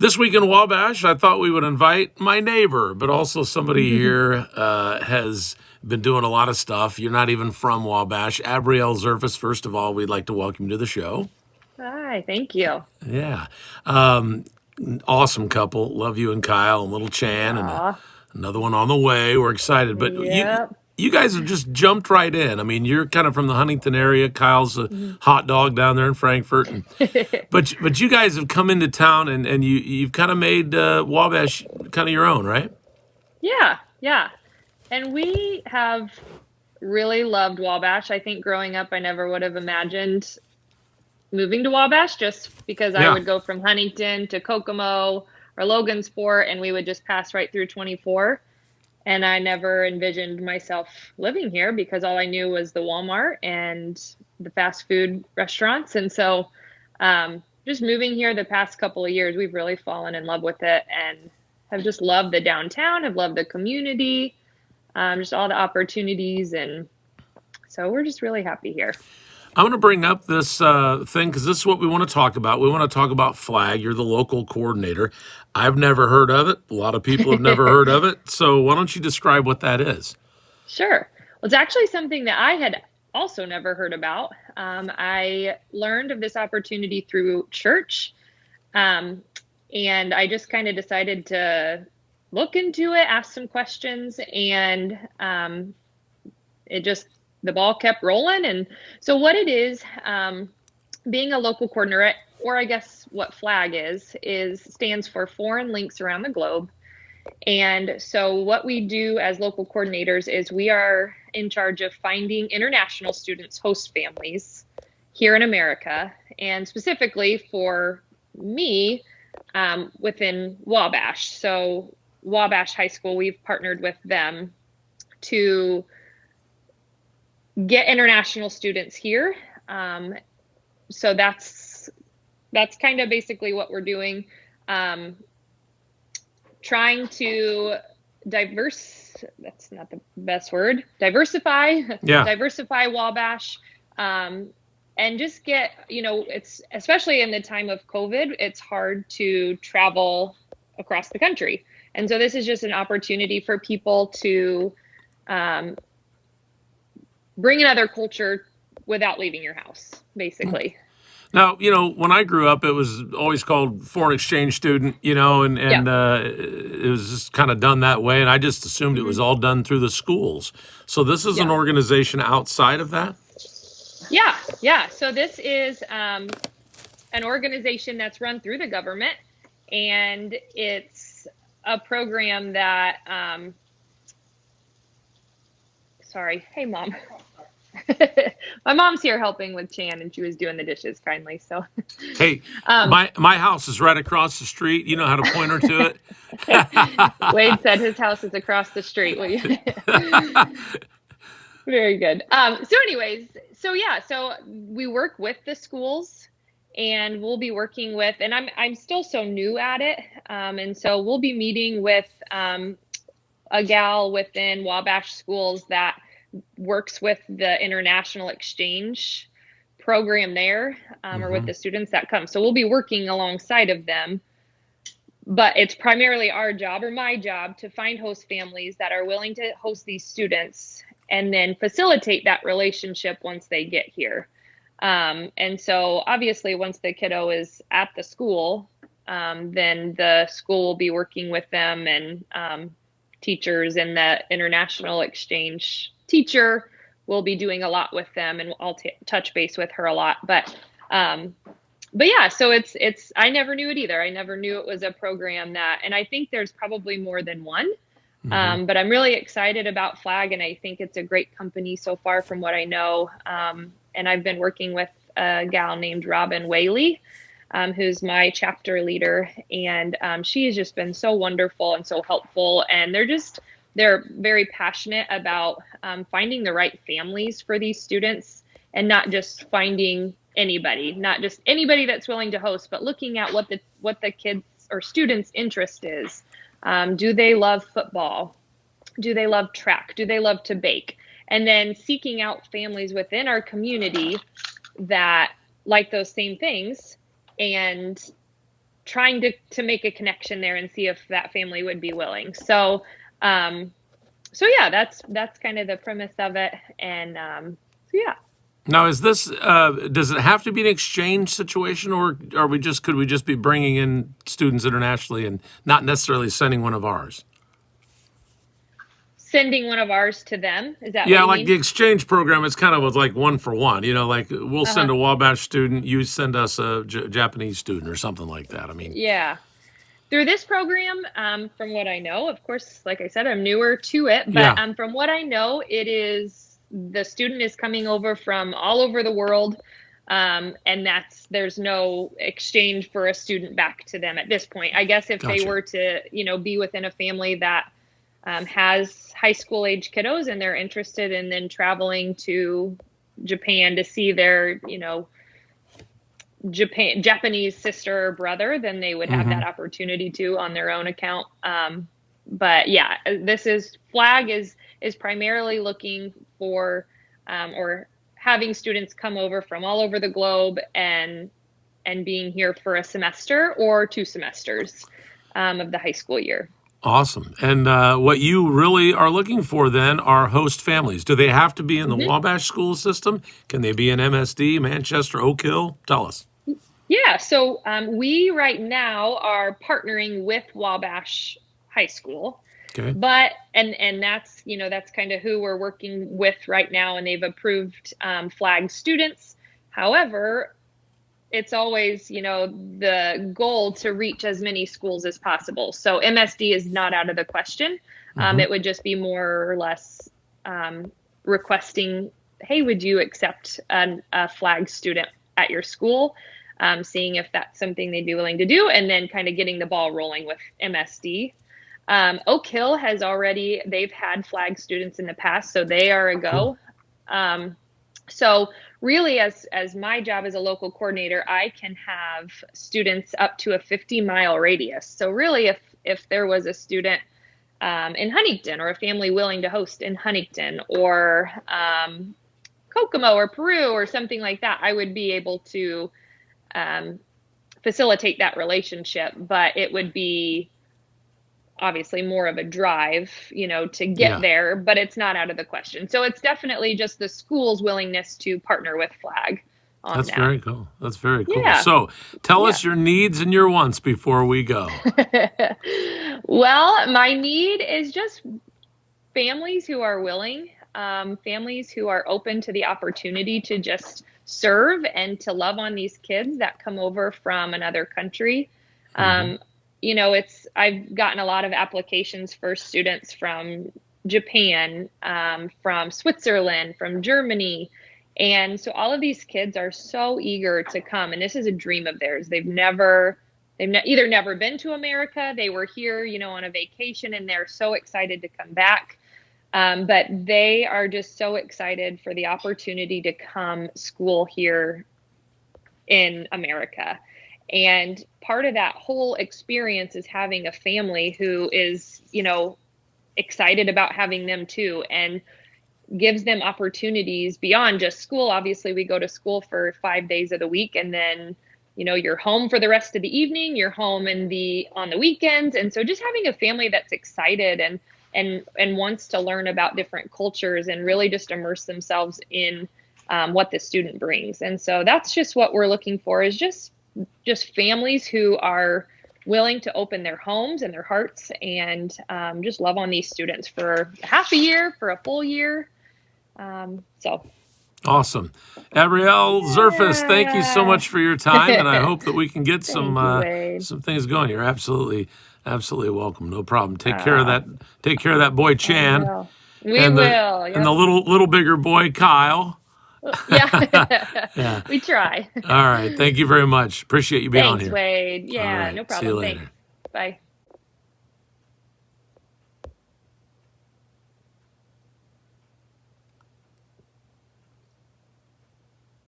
This week in Wabash, I thought we would invite my neighbor, but also somebody here has been doing a lot of stuff. You're not even from Wabash. Abrielle Zerfus, first of all, we'd like to welcome you to the show. Hi, thank you. Yeah. Um, Awesome couple. Love you and Kyle and little Chan and Aw, another one on the way. We're excited. But yep. you guys have just jumped right in. I mean, you're kind of from the Huntington area. Kyle's a Mhm. hot dog down there in Frankfurt. But you guys have come into town and you've kind of made Wabash kind of your own, right? Yeah, yeah. And we have really loved Wabash. I think growing up, I never would have imagined moving to Wabash just because I Yeah. would go from Huntington to Kokomo or Logansport and we would just pass right through 24. And I never envisioned myself living here because all I knew was the Walmart and the fast food restaurants. And so just moving here the past couple of years, we've really fallen in love with it and have just loved the downtown, have loved the community, just all the opportunities. And so we're just really happy here. I'm going to bring up this thing because this is what we want to talk about. We want to talk about Flag. You're the local coordinator. I've never heard of it. A lot of people have never heard of it. So why don't you describe what that is? Sure. Well, it's actually something that I had also never heard about. I learned of this opportunity through church. Um, and I just kind of decided to look into it, ask some questions, and it just, the ball kept rolling. And so, what it is, being a local coordinator, or I guess what FLAG is stands for Foreign Links Around the Globe. And so, what we do as local coordinators is we are in charge of finding international students' host families here in America, and specifically for me, within Wabash. So, Wabash High School, we've partnered with them to get international students here. So that's kind of basically what we're doing. Trying to that's not the best word, diversify Yeah. diversify Wabash, and just get, it's especially in the time of COVID, it's hard to travel across the country. And so this is just an opportunity for people to bring another culture without leaving your house, basically. Now, when I grew up, it was always called foreign exchange student, and, Yeah. and it was just kind of done that way. And I just assumed it was Hmm. all done through the schools. So this is an Yeah. organization outside of that? Yeah. Yeah. So this is an organization that's run through the government, and it's a program that, sorry, hey, Mom. My mom's here helping with Chan, and she was doing the dishes kindly. So, Hey, um, my house is right across the street. You know how to point her to it? Wade said his house is across the street. Very good. So anyways, so yeah, so we work with the schools, and we'll be working with, and I'm still so new at it. And so we'll be meeting with a gal within Wabash Schools that works with the international exchange program there, or with Hmm. the students that come. So we'll be working alongside of them, but it's primarily our job, or my job, to find host families that are willing to host these students and then facilitate that relationship once they get here. And so obviously once the kiddo is at the school, then the school will be working with them, and teachers and the international exchange teacher will be doing a lot with them, and I'll touch base with her a lot. But yeah, so it's I never knew it either. I never knew it was a program that, and I think there's probably more than one. Hmm. But I'm really excited about Flag, and I think it's a great company so far from what I know. And I've been working with a gal named Robin Whaley, who's my chapter leader, and she has just been so wonderful and so helpful. And they're very passionate about finding the right families for these students, and not just finding anybody, not just anybody that's willing to host, but looking at what the kids or students' interest is. Do they love football? Do they love track? Do they love to bake? And then seeking out families within our community that like those same things, and trying to make a connection there and see if that family would be willing. Um, so yeah, that's kind of the premise of it. And so yeah. Now, is this does it have to be an exchange situation, or could we just be bringing in students internationally and not necessarily sending one of ours? Sending one of ours to them. Is that what Yeah, you like the mean? exchange program, it's kind of was like one for one. Like we'll send Uh-huh. a Wabash student, you send us a Japanese student or something like that. I mean, Yeah. Through this program, from what I know, of course, like I said, I'm newer to it, but yeah, from what I know, it is the student is coming over from all over the world, and there's no exchange for a student back to them at this point. I guess if they gotcha. were to, be within a family that has high school age kiddos and they're interested in then traveling to Japan to see their, Japanese sister or brother, then they would have that Hmm. opportunity to on their own account. But yeah, this is Flag is primarily looking for or having students come over from all over the globe and being here for a semester or 2 semesters of the high school year. Awesome. And what you really are looking for then are host families. Do they have to be in the Mhm. Wabash school system? Can they be in MSD, Manchester, Oak Hill? Tell us. Yeah, so we right now are partnering with Wabash High School, Okay. but and that's kind of who we're working with right now, and they've approved Flag students. However, it's always the goal to reach as many schools as possible. So MSD is not out of the question. Hmm. It would just be more or less requesting, hey, would you accept a Flag student at your school? Seeing if that's something they'd be willing to do, and then kind of getting the ball rolling with MSD. Oak Hill they've had Flag students in the past, so they are a Cool. go. So really, as my job as a local coordinator, I can have students up to a 50-mile radius. So really, if there was a student in Huntington, or a family willing to host in Huntington, or Kokomo or Peru or something like that, I would be able to facilitate that relationship. But it would be obviously more of a drive, to get Yeah. there, but it's not out of the question. So it's definitely just the school's willingness to partner with Flag on That's that. very cool. That's very cool. Yeah. So tell Yeah. us your needs and your wants before we go. Well, my need is just families who are willing, families who are open to the opportunity to just serve and to love on these kids that come over from another country. Hmm. Um, I've gotten a lot of applications for students from Japan, from Switzerland, from Germany. And so all of these kids are so eager to come, and this is a dream of theirs. Either never been to America, they were here, on a vacation, and they're so excited to come back. But they are just so excited for the opportunity to come school here in America. And part of that whole experience is having a family who is, excited about having them too, and gives them opportunities beyond just school. Obviously, we go to school for 5 days of the week, and then you're home for the rest of the evening, you're home on the weekends. And so just having a family that's excited and wants to learn about different cultures and really just immerse themselves in what the student brings. And so that's just what we're looking for, is just families who are willing to open their homes and their hearts and just love on these students for half a year, for a full year. So Awesome. Abrielle Zerfas, thank you so yeah. much for your time, and I hope that we can get Thank you, Wade. some things going. You're absolutely welcome. No problem. Take care of Uh, that. Take care of that boy I Chan will. We and will. the Yep. little bigger boy Kyle. Yeah. Yeah. We try. All right. Thank you very much. Appreciate you being on Thanks, here. Wade. All Yeah, right. no See you problem. Thanks. later. Bye.